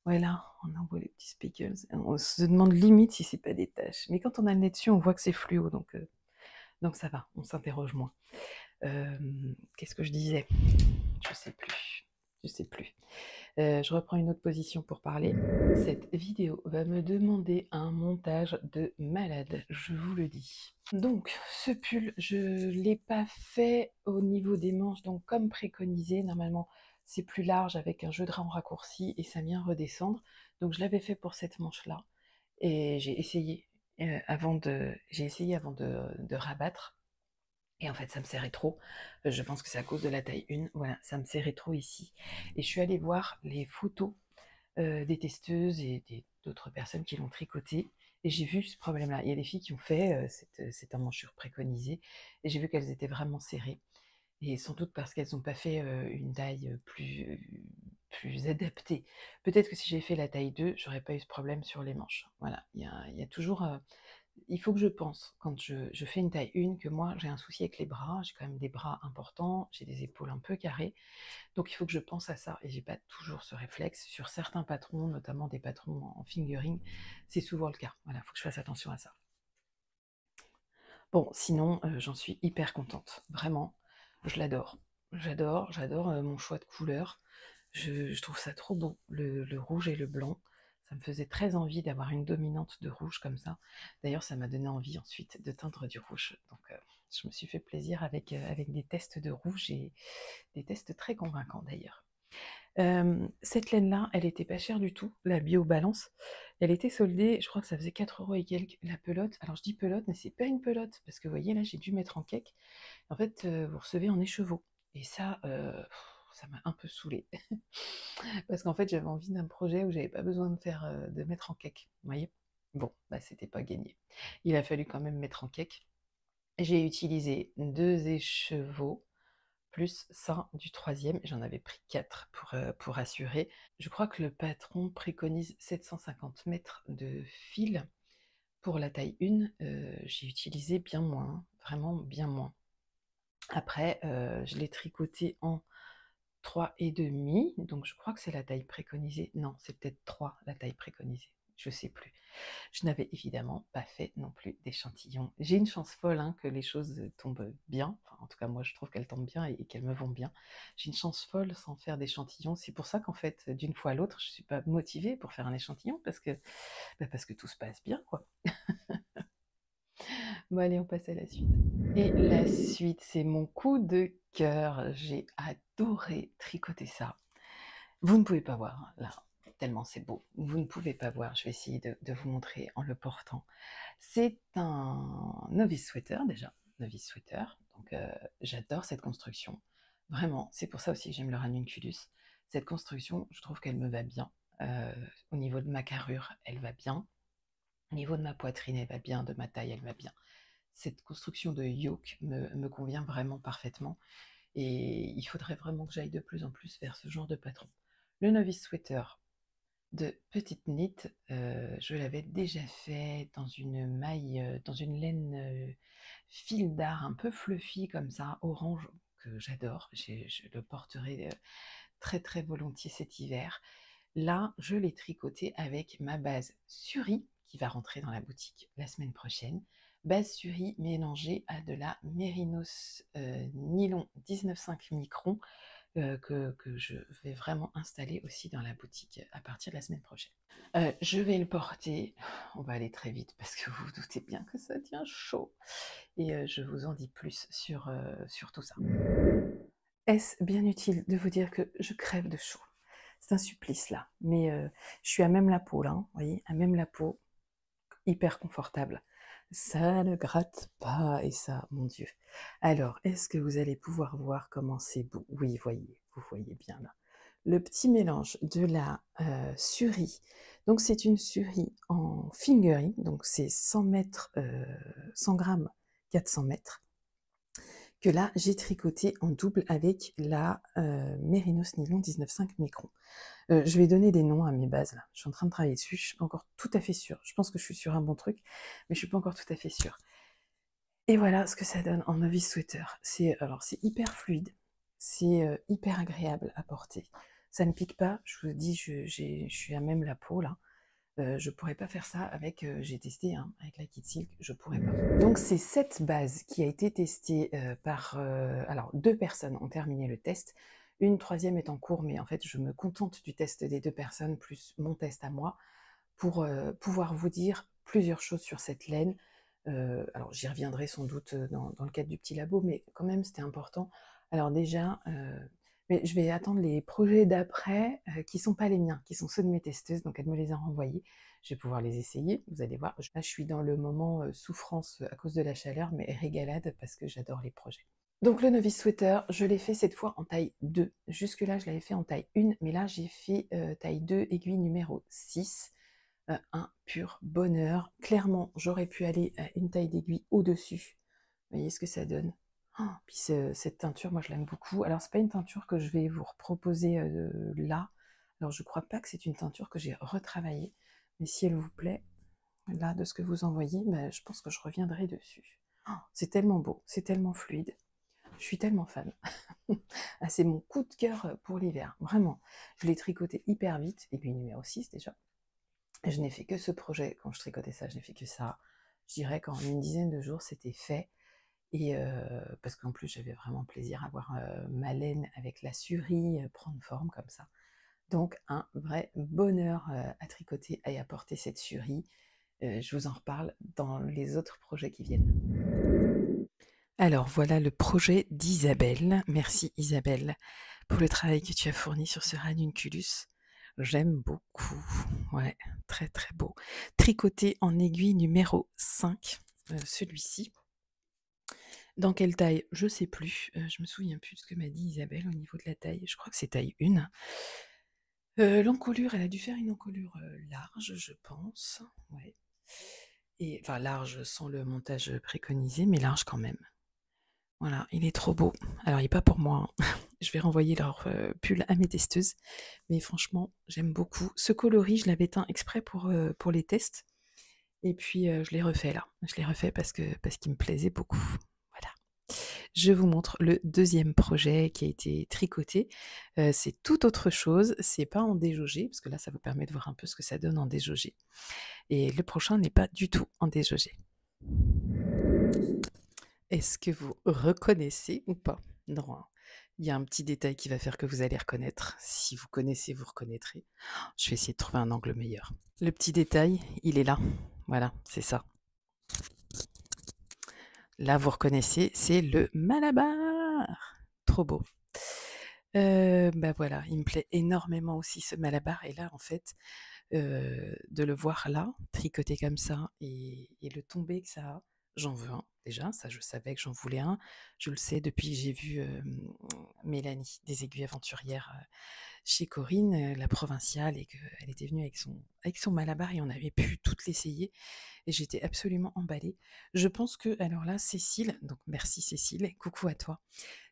Voilà, on en voit les petits speckles. On se demande limite si c'est pas des taches. Mais quand on a le nez dessus, on voit que c'est fluo, donc ça va, on s'interroge moins. Qu'est-ce que je disais? Je sais plus. Je sais plus. Je reprends une autre position pour parler. Cette vidéo va me demander un montage de malade, je vous le dis. Donc, ce pull, je ne l'ai pas fait au niveau des manches, donc comme préconisé, normalement, c'est plus large avec un jeu de rang raccourci et ça vient redescendre. Donc je l'avais fait pour cette manche-là et j'ai essayé avant de rabattre et en fait ça me serrait trop. Je pense que c'est à cause de la taille 1, voilà, ça me serrait trop ici. Et je suis allée voir les photos des testeuses et d'autres personnes qui l'ont tricoté. Et j'ai vu ce problème-là. Il y a des filles qui ont fait cette emmanchure préconisée et j'ai vu qu'elles étaient vraiment serrées. Et sans doute parce qu'elles n'ont pas fait une taille plus adaptée. Peut-être que si j'ai fait la taille 2, j'aurais pas eu ce problème sur les manches. Voilà, il y a toujours... il faut que je pense, quand je fais une taille 1, que moi j'ai un souci avec les bras, j'ai quand même des bras importants, j'ai des épaules un peu carrées, donc il faut que je pense à ça, et j'ai pas toujours ce réflexe. Sur certains patrons, notamment des patrons en fingering, c'est souvent le cas. Voilà, il faut que je fasse attention à ça. Bon, sinon, j'en suis hyper contente, vraiment, je l'adore. J'adore mon choix de couleurs. Je trouve ça trop beau, le rouge et le blanc. Ça me faisait très envie d'avoir une dominante de rouge comme ça. D'ailleurs, ça m'a donné envie ensuite de teindre du rouge. Donc, je me suis fait plaisir avec des tests de rouge et des tests très convaincants d'ailleurs. Cette laine-là, elle était pas chère du tout, la BioBalance. Elle était soldée, je crois que ça faisait 4 € et quelques la pelote. Alors je dis pelote, mais c'est pas une pelote, parce que vous voyez là, j'ai dû mettre en cake. En fait, vous recevez en écheveau. Et ça, ça m'a un peu saoulée. Parce qu'en fait, j'avais envie d'un projet où j'avais pas besoin de mettre en cake. Vous voyez? Bon, bah c'était pas gagné. Il a fallu quand même mettre en cake. J'ai utilisé 2 écheveaux plus ça du troisième, j'en avais pris 4 pour assurer. Je crois que le patron préconise 750 mètres de fil. Pour la taille 1, j'ai utilisé bien moins, vraiment bien moins. Après, je l'ai tricoté en 3,5, donc je crois que c'est la taille préconisée. Non, c'est peut-être 3 la taille préconisée, je sais plus. Je n'avais évidemment pas fait non plus d'échantillons. J'ai une chance folle hein, que les choses tombent bien. Enfin, en tout cas, moi, je trouve qu'elles tombent bien et qu'elles me vont bien. J'ai une chance folle sans faire d'échantillons. C'est pour ça qu'en fait, d'une fois à l'autre, je ne suis pas motivée pour faire un échantillon parce que tout se passe bien, quoi. Bon, allez, on passe à la suite. Et la suite, c'est mon coup de cœur. J'ai adoré tricoter ça. Vous ne pouvez pas voir, hein, là, tellement c'est beau. Vous ne pouvez pas voir, je vais essayer de vous montrer en le portant. C'est un novice sweater déjà, novice sweater. Donc j'adore cette construction. Vraiment, c'est pour ça aussi que j'aime le ranunculus. Cette construction, je trouve qu'elle me va bien. Au niveau de ma carrure, elle va bien. Au niveau de ma poitrine, elle va bien. De ma taille, elle va bien. Cette construction de yoke me convient vraiment parfaitement. Et il faudrait vraiment que j'aille de plus en plus vers ce genre de patron. Le novice sweater de petite knit, je l'avais déjà fait dans une maille, dans une laine fil d'art un peu fluffy comme ça, orange, que j'adore. Je le porterai très très volontiers cet hiver. Là, je l'ai tricoté avec ma base Suri, qui va rentrer dans la boutique la semaine prochaine. Base Suri mélangée à de la Mérinos nylon 19,5 microns que je vais vraiment installer aussi dans la boutique à partir de la semaine prochaine. Je vais le porter, on va aller très vite parce que vous vous doutez bien que ça tient chaud et je vous en dis plus sur tout ça. Est-ce bien utile de vous dire que je crève de chaud? C'est un supplice là, mais je suis à même la peau là, hein, vous voyez, à même la peau, hyper confortable. Ça ne gratte pas, et ça, mon Dieu. Alors, est-ce que vous allez pouvoir voir comment c'est beau? Oui, voyez, vous voyez bien là. Le petit mélange de la Suri. Donc, c'est une Suri en fingering, donc c'est 100 mètres, 100 grammes, 400 mètres, que là, j'ai tricoté en double avec la Mérinos Nylon 19,5 microns. Je vais donner des noms à mes bases là. Je suis en train de travailler dessus, je suis pas encore tout à fait sûre. Je pense que je suis sur un bon truc, mais je suis pas encore tout à fait sûre. Et voilà ce que ça donne en novice sweater. C'est hyper fluide, c'est hyper agréable à porter. Ça ne pique pas, je vous dis, je suis à même la peau là. Je pourrais pas faire ça avec, j'ai testé hein, avec la Kid Silk, je pourrais pas. Donc c'est cette base qui a été testée par, alors 2 personnes ont terminé le test, une troisième est en cours, mais en fait je me contente du test des 2 personnes plus mon test à moi pour pouvoir vous dire plusieurs choses sur cette laine. Alors j'y reviendrai sans doute dans le cadre du petit labo, mais quand même c'était important. Alors déjà, Mais je vais attendre les projets d'après, qui sont pas les miens, qui sont ceux de mes testeuses, donc elles me les ont renvoyés. Je vais pouvoir les essayer, vous allez voir. Là, je suis dans le moment, souffrance, à cause de la chaleur, mais régalade parce que j'adore les projets. Donc le novice sweater, je l'ai fait cette fois en taille 2. Jusque-là, je l'avais fait en taille 1, mais là, j'ai fait, taille 2, aiguille numéro 6. Un pur bonheur. Clairement, j'aurais pu aller à une taille d'aiguille au-dessus. Vous voyez ce que ça donne? Puis cette teinture, moi je l'aime beaucoup. Alors c'est pas une teinture que je vais vous reproposer là. Alors je crois pas que c'est une teinture que j'ai retravaillée. Mais si elle vous plaît, là, de ce que vous envoyez, bah, je pense que je reviendrai dessus. C'est tellement beau, c'est tellement fluide. Je suis tellement fan. Ah, c'est mon coup de cœur pour l'hiver, vraiment. Je l'ai tricoté hyper vite, aiguille numéro 6 déjà. Je n'ai fait que ce projet, quand je tricotais ça, je n'ai fait que ça. Je dirais qu'en une dizaine de jours, c'était fait. Et parce qu'en plus, j'avais vraiment plaisir à voir ma laine avec la surie prendre forme comme ça. Donc, un vrai bonheur à tricoter et à porter cette surie. Je vous en reparle dans les autres projets qui viennent. Alors, voilà le projet d'Isabelle. Merci Isabelle pour le travail que tu as fourni sur ce ranunculus. J'aime beaucoup. Ouais, très très beau. Tricoté en aiguille numéro 5, celui-ci. Dans quelle taille? Je sais plus. Je me souviens plus de ce que m'a dit Isabelle au niveau de la taille. Je crois que c'est taille 1. L'encolure, elle a dû faire une encolure large, je pense. Ouais. Et enfin large sans le montage préconisé, mais large quand même. Voilà, il est trop beau. Alors, il n'est pas pour moi, hein. Je vais renvoyer leur pull à mes testeuses. Mais franchement, j'aime beaucoup. Ce coloris, je l'avais teint exprès pour les tests. Et puis, je l'ai refait là. Je l'ai refait parce qu'il me plaisait beaucoup. Voilà. Je vous montre le deuxième projet qui a été tricoté. C'est tout autre chose. C'est pas en déjaugé, parce que là, ça vous permet de voir un peu ce que ça donne en déjaugé. Et le prochain n'est pas du tout en déjaugé. Est-ce que vous reconnaissez ou pas? Non, hein. Il y a un petit détail qui va faire que vous allez reconnaître. Si vous connaissez, vous reconnaîtrez. Je vais essayer de trouver un angle meilleur. Le petit détail, il est là. Voilà, c'est ça. Là, vous reconnaissez, c'est le Malabar. Trop beau. Bah voilà, il me plaît énormément aussi ce Malabar. Et là, en fait, de le voir là, tricoté comme ça, et le tombé que ça a, j'en veux un. Déjà, ça je savais que j'en voulais un. Je le sais depuis que j'ai vu Mélanie des Aiguilles Aventurières chez Corinne, la provinciale, et qu'elle était venue avec son Malabar et on avait pu toutes l'essayer. Et j'étais absolument emballée. Je pense que, alors là, Cécile, donc merci Cécile, coucou à toi.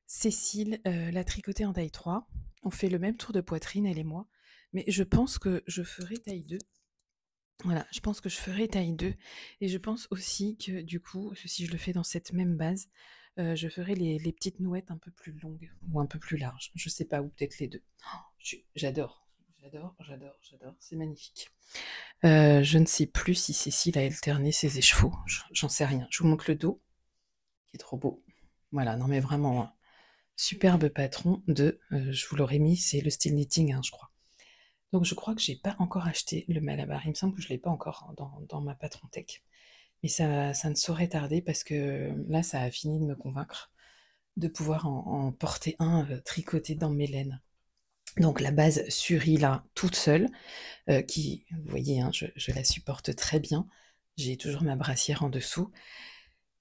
Cécile l'a tricoté en taille 3. On fait le même tour de poitrine, elle et moi. Mais je pense que je ferai taille 2. Voilà, je pense que je ferai taille 2. Et je pense aussi que du coup, si je le fais dans cette même base, je ferai les petites nouettes un peu plus longues ou un peu plus larges. Je sais pas, ou peut-être les deux. J'adore, j'adore. C'est magnifique. Je ne sais plus si Cécile a alterné ses écheveaux. J'en sais rien. Je vous montre le dos, qui est trop beau. Voilà, non mais vraiment, hein. Superbe patron je vous l'aurais mis, c'est le style knitting, hein, je crois. Donc je crois que j'ai pas encore acheté le Malabar. Il me semble que je l'ai pas encore dans ma patron tech. Mais ça ne saurait tarder parce que là, ça a fini de me convaincre de pouvoir en porter un tricoté dans mes laines. Donc la base Suri là, toute seule, qui, vous voyez, hein, je la supporte très bien. J'ai toujours ma brassière en dessous.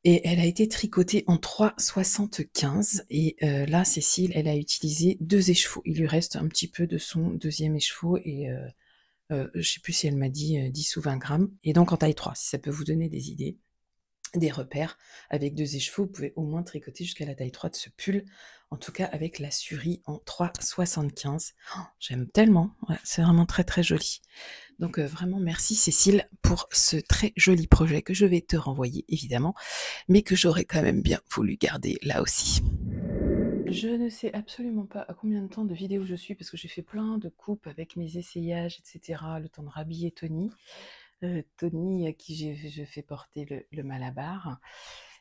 Et elle a été tricotée en 3,75 et là, Cécile, elle a utilisé 2 écheveaux. Il lui reste un petit peu de son deuxième écheveau et je sais plus si elle m'a dit 10 ou 20 grammes. Et donc en taille 3, si ça peut vous donner des idées, des repères. Avec 2 écheveaux, vous pouvez au moins tricoter jusqu'à la taille 3 de ce pull. En tout cas, avec la Suri en 3,75. J'aime tellement. Ouais, c'est vraiment très très joli. Donc vraiment merci Cécile pour ce très joli projet que je vais te renvoyer évidemment, mais que j'aurais quand même bien voulu garder là aussi. Je ne sais absolument pas à combien de temps de vidéo je suis parce que j'ai fait plein de coupes avec mes essayages, etc. Le temps de rhabiller Tony. Tony à qui je fais porter le Malabar.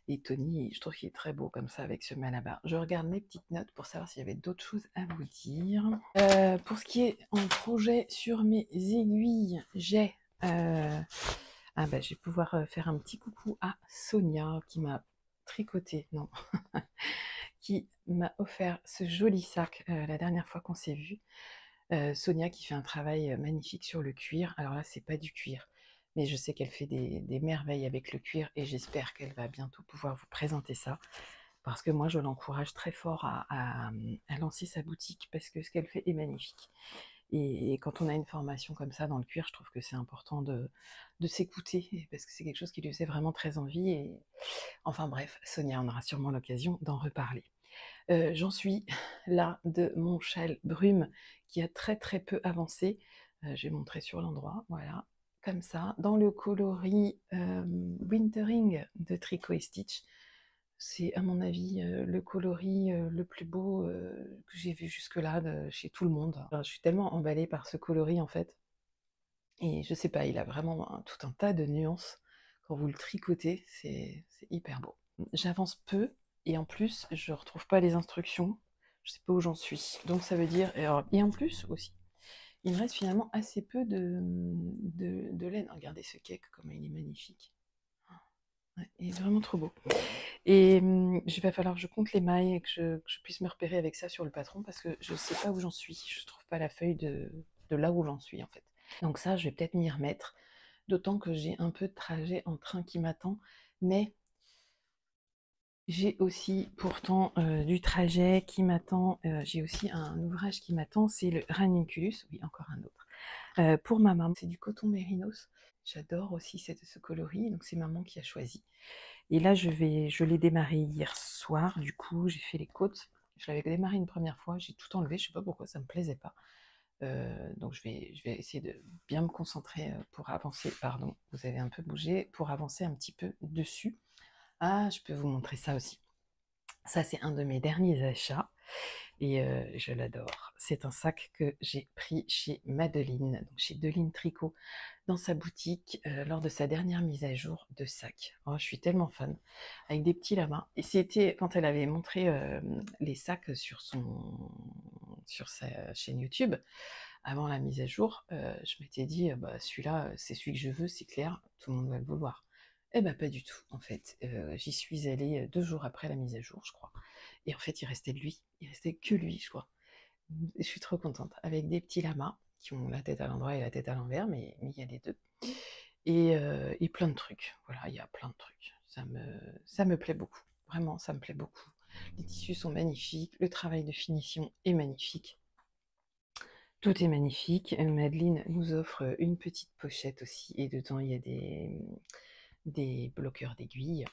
Et Tony, je trouve qu'il est très beau comme ça avec ce Malabar. Je regarde mes petites notes pour savoir s'il y avait d'autres choses à vous dire. Pour ce qui est en projet sur mes aiguilles, j'ai... je vais pouvoir faire un petit coucou à Sonia qui m'a tricoté, non, qui m'a offert ce joli sac, la dernière fois qu'on s'est vus. Sonia qui fait un travail, magnifique sur le cuir. Alors là, c'est pas du cuir, mais je sais qu'elle fait des merveilles avec le cuir et j'espère qu'elle va bientôt pouvoir vous présenter ça. Parce que moi, je l'encourage très fort à lancer sa boutique parce que ce qu'elle fait est magnifique. Et quand on a une formation comme ça dans le cuir, je trouve que c'est important de s'écouter parce que c'est quelque chose qui lui faisait vraiment très envie. Et enfin bref, Sonia, on aura sûrement l'occasion d'en reparler. J'en suis là de mon châle brume qui a très très peu avancé. Je vais montrer sur l'endroit, voilà, comme ça, dans le coloris Wintering de Tricot et Stitch. C'est à mon avis le coloris le plus beau que j'ai vu jusque-là chez tout le monde. Enfin, je suis tellement emballée par ce coloris en fait. Et je sais pas, il a vraiment tout un tas de nuances. Quand vous le tricotez, c'est hyper beau. J'avance peu et en plus, je retrouve pas les instructions. Je sais pas où j'en suis. Donc ça veut dire... Et en plus aussi, il me reste finalement assez peu de laine. Regardez ce cake, comme il est magnifique. Ouais, il est vraiment trop beau. Et il va falloir que je compte les mailles et que je puisse me repérer avec ça sur le patron parce que je sais pas où j'en suis. Je trouve pas la feuille de là où j'en suis en fait. Donc ça, je vais peut-être m'y remettre. D'autant que j'ai un peu de trajet en train qui m'attend. Mais j'ai aussi pourtant du trajet qui m'attend. J'ai aussi un ouvrage qui m'attend. C'est le Ranunculus. Oui, encore un autre. Pour ma maman, c'est du coton mérinos. J'adore aussi ce coloris. Donc c'est maman qui a choisi. Et là, je l'ai démarré hier soir, du coup, j'ai fait les côtes. Je l'avais démarré une première fois, j'ai tout enlevé, je sais pas pourquoi, ça me plaisait pas. Donc je vais essayer de bien me concentrer pour avancer. Pardon, vous avez un peu bougé, pour avancer un petit peu dessus. Ah, je peux vous montrer ça aussi. Ça, c'est un de mes derniers achats et je l'adore. C'est un sac que j'ai pris chez Madeline, donc chez Deline Tricot, dans sa boutique lors de sa dernière mise à jour de sac. Oh, je suis tellement fan, avec des petits lamas. Et c'était quand elle avait montré les sacs sur sa chaîne YouTube, avant la mise à jour, je m'étais dit, bah, celui-là, c'est celui que je veux, c'est clair, tout le monde va le vouloir. Eh ben pas du tout, en fait. J'y suis allée 2 jours après la mise à jour, je crois. Et en fait, il restait de lui, il restait que lui, je crois. Je suis trop contente, avec des petits lamas qui ont la tête à l'endroit et la tête à l'envers, mais il y a les deux. Et plein de trucs. Voilà, il y a plein de trucs. Ça me plaît beaucoup. Vraiment, ça me plaît beaucoup. Les tissus sont magnifiques, le travail de finition est magnifique. Tout est magnifique. Madeleine nous offre une petite pochette aussi, et dedans il y a des bloqueurs d'aiguilles.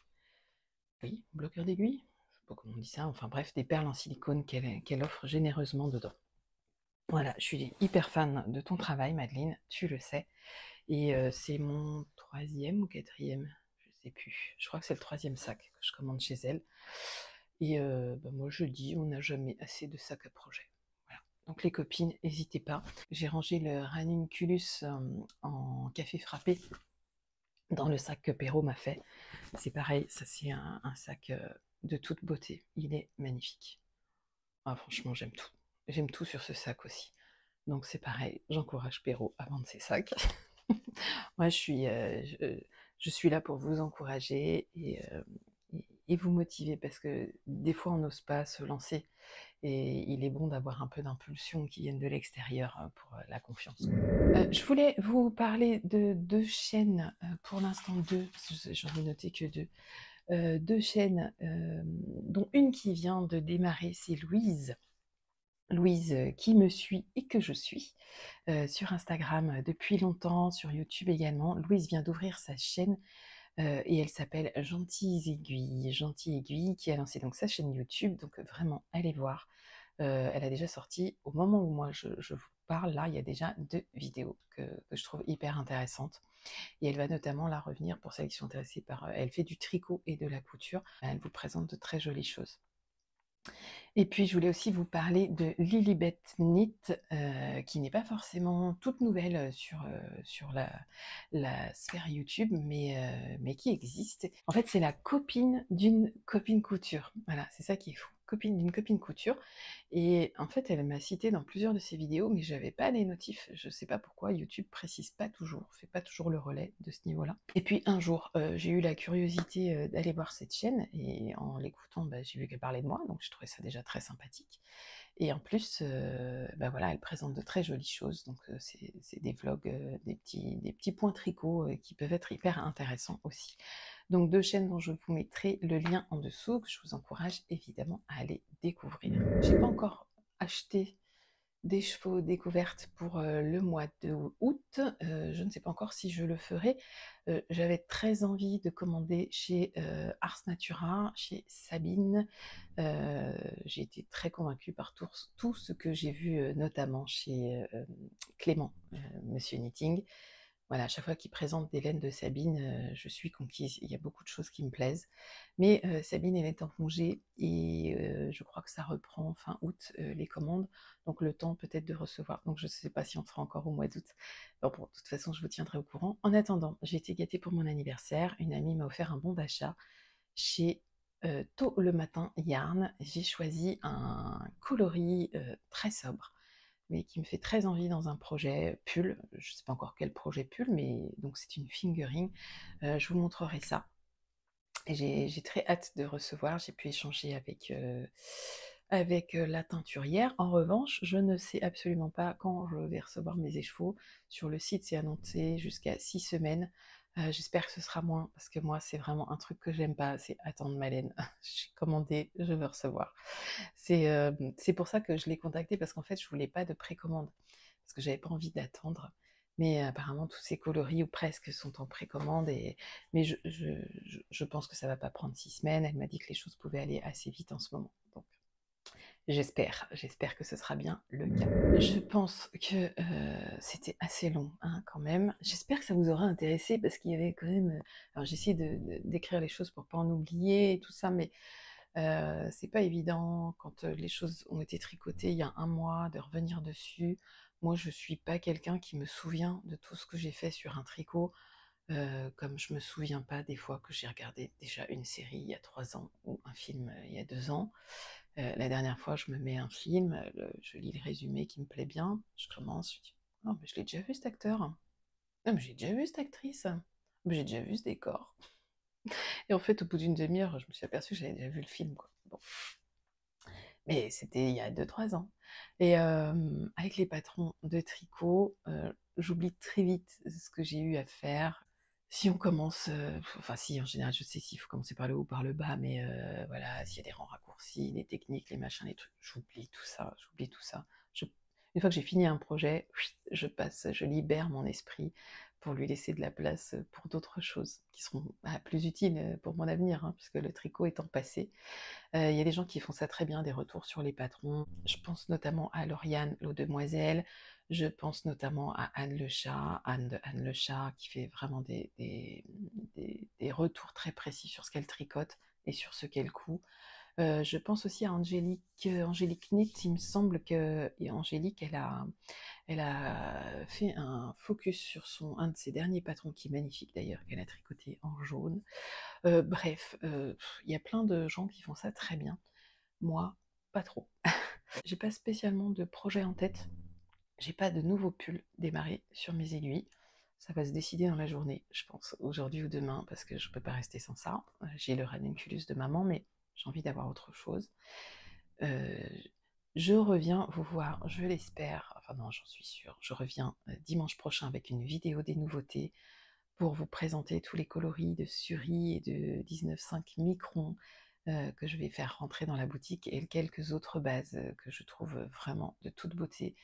Oui, bloqueurs d'aiguilles? Je sais pas comment on dit ça. Enfin bref, des perles en silicone qu'elle offre généreusement dedans. Voilà, je suis hyper fan de ton travail, Madeleine, tu le sais. Et c'est mon troisième ou quatrième, je sais plus. Je crois que c'est le troisième sac que je commande chez elle. Et bah, moi je dis, on n'a jamais assez de sacs à projet. Voilà. Donc les copines, n'hésitez pas. J'ai rangé le ranunculus en café frappé dans le sac que Perrault m'a fait. C'est pareil, ça c'est un sac de toute beauté. Il est magnifique. Ah, franchement, j'aime tout. J'aime tout sur ce sac aussi. Donc c'est pareil, j'encourage Perrault à vendre ses sacs. Moi, je suis là pour vous encourager et vous motiver parce que des fois, on n'ose pas se lancer et il est bon d'avoir un peu d'impulsion qui viennent de l'extérieur pour la confiance. Je voulais vous parler de 2 chaînes, pour l'instant 2, parce que j'en ai noté que 2. 2 chaînes, dont une qui vient de démarrer, c'est Louise. Louise qui me suit et que je suis sur Instagram depuis longtemps, sur YouTube également. Louise vient d'ouvrir sa chaîne et elle s'appelle Gentilles Aiguilles. Gentilles Aiguilles qui a lancé donc sa chaîne YouTube, donc vraiment allez voir. Elle a déjà sorti, au moment où moi je vous parle, là il y a déjà 2 vidéos que je trouve hyper intéressantes. Et elle va notamment là revenir, pour celles qui sont intéressées par... elle fait du tricot et de la couture, elle vous présente de très jolies choses. Et puis je voulais aussi vous parler de Lilibet Knit, qui n'est pas forcément toute nouvelle sur la sphère YouTube, mais qui existe. En fait, c'est la copine d'une copine couture. Voilà, c'est ça qui est fou. d'une copine couture et en fait, elle m'a citée dans plusieurs de ses vidéos, mais j'avais pas les notifs. Je sais pas pourquoi, YouTube précise pas toujours, fait pas toujours le relais de ce niveau-là. Et puis un jour, j'ai eu la curiosité, d'aller voir cette chaîne et en l'écoutant, bah, j'ai vu qu'elle parlait de moi, donc je trouvais ça déjà très sympathique et en plus, bah, voilà, elle présente de très jolies choses, donc c'est des vlogs, des petits points tricot, qui peuvent être hyper intéressants aussi. Donc 2 chaînes dont je vous mettrai le lien en dessous, que je vous encourage évidemment à aller découvrir. J'ai pas encore acheté des chevaux découvertes pour, le mois de août, je ne sais pas encore si je le ferai. J'avais très envie de commander chez, Ars Natura, chez Sabine. J'ai été très convaincue par tout ce que j'ai vu, notamment chez, Clément, Monsieur Knitting. Voilà, à chaque fois qu'il présente des laines de Sabine, je suis conquise. Il y a beaucoup de choses qui me plaisent. Mais Sabine, elle est en congé et je crois que ça reprend fin août, les commandes, donc le temps peut-être de recevoir. Donc je ne sais pas si on sera encore au mois d'août. Bon, de toute façon, je vous tiendrai au courant. En attendant, j'ai été gâtée pour mon anniversaire. Une amie m'a offert un bon d'achat chez, Tôt le matin Yarn. J'ai choisi un coloris, très sobre mais qui me fait très envie dans un projet pull. Je ne sais pas encore quel projet pull, mais donc c'est une fingering. Je vous montrerai ça. Et j'ai très hâte de recevoir. J'ai pu échanger avec la teinturière. En revanche, je ne sais absolument pas quand je vais recevoir mes écheveaux. Sur le site, c'est annoncé jusqu'à 6 semaines. J'espère que ce sera moins, parce que moi, c'est vraiment un truc que j'aime pas, c'est attendre ma laine. J'ai commandé, je veux recevoir. C'est pour ça que je l'ai contacté, parce qu'en fait, je voulais pas de précommande, parce que j'avais pas envie d'attendre. Mais apparemment, tous ces coloris, ou presque, sont en précommande. Mais je pense que ça va pas prendre 6 semaines. Elle m'a dit que les choses pouvaient aller assez vite en ce moment. Donc, j'espère que ce sera bien le cas. Je pense que c'était assez long, hein, quand même. J'espère que ça vous aura intéressé, parce qu'il y avait quand même... Alors, j'essaie d'écrire les choses pour pas en oublier et tout ça, mais c'est pas évident quand, les choses ont été tricotées il y a un mois, de revenir dessus. Moi, je suis pas quelqu'un qui me souvient de tout ce que j'ai fait sur un tricot, comme je me souviens pas des fois que j'ai regardé déjà une série il y a 3 ans ou un film, il y a 2 ans. La dernière fois, je me mets un film, je lis le résumé qui me plaît bien, je commence, je dis: «Oh mais je l'ai déjà vu cet acteur. Ah mais j'ai déjà vu cette actrice. Mais j'ai déjà vu ce décor». Et en fait, au bout d'une demi-heure, je me suis aperçue que j'avais déjà vu le film, quoi. Bon. Mais c'était il y a 2 3 ans et avec les patrons de tricot, j'oublie très vite ce que j'ai eu à faire. Si on commence, enfin si, en général, je sais s'il faut commencer par le haut ou par le bas, mais voilà, s'il y a des rangs raccourcis, les techniques, les machins, les trucs, j'oublie tout ça, j'oublie tout ça. Je Une fois que j'ai fini un projet, je libère mon esprit pour lui laisser de la place, pour d'autres choses qui seront, bah, plus utiles, pour mon avenir, hein, puisque le tricot étant passé. Il y a des gens qui font ça très bien, des retours sur les patrons. Je pense notamment à Lauriane Demoiselle. Je pense notamment à Anne Le Chat, Anne de Anne Le Chat, qui fait vraiment des retours très précis sur ce qu'elle tricote et sur ce qu'elle coud. Je pense aussi à Angélique Knit. Il me semble que et Angélique, elle a fait un focus sur un de ses derniers patrons, qui est magnifique d'ailleurs, qu'elle a tricoté en jaune. Bref, il y a plein de gens qui font ça très bien. Moi, pas trop. J'ai pas spécialement de projet en tête. J'ai pas de nouveaux pulls démarrés sur mes aiguilles. Ça va se décider dans la journée, je pense, aujourd'hui ou demain, parce que je peux pas rester sans ça. J'ai le ranunculus de maman, mais j'ai envie d'avoir autre chose. Heu, je reviens vous voir, je l'espère, enfin non, j'en suis sûre, je reviens, dimanche prochain avec une vidéo des nouveautés pour vous présenter tous les coloris de Suri et de 19,5 microns, que je vais faire rentrer dans la boutique, et quelques autres bases, que je trouve, vraiment de toute beauté.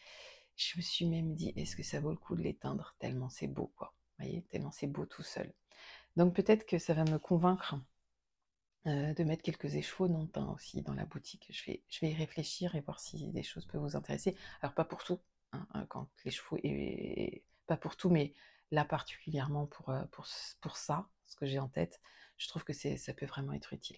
Je me suis même dit: «Est-ce que ça vaut le coup de l'éteindre?» Tellement c'est beau, quoi. Vous voyez? Tellement c'est beau tout seul. Donc peut-être que ça va me convaincre, de mettre quelques écheveaux non peints aussi dans la boutique. Je vais y réfléchir et voir si des choses peuvent vous intéresser. Alors pas pour tout, hein, quand l'écheveau est pas pour tout, mais là particulièrement pour ça, ce que j'ai en tête, je trouve que ça peut vraiment être utile.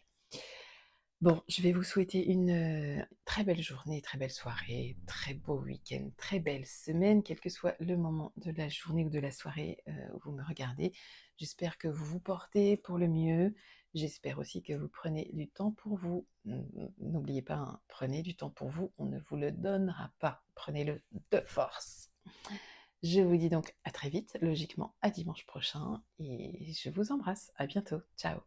Bon, je vais vous souhaiter une, très belle journée, très belle soirée, très beau week-end, très belle semaine, quel que soit le moment de la journée ou de la soirée, où vous me regardez. J'espère que vous vous portez pour le mieux. J'espère aussi que vous prenez du temps pour vous. N'oubliez pas, hein, prenez du temps pour vous, on ne vous le donnera pas. Prenez-le de force. Je vous dis donc à très vite, logiquement à dimanche prochain et je vous embrasse. À bientôt. Ciao.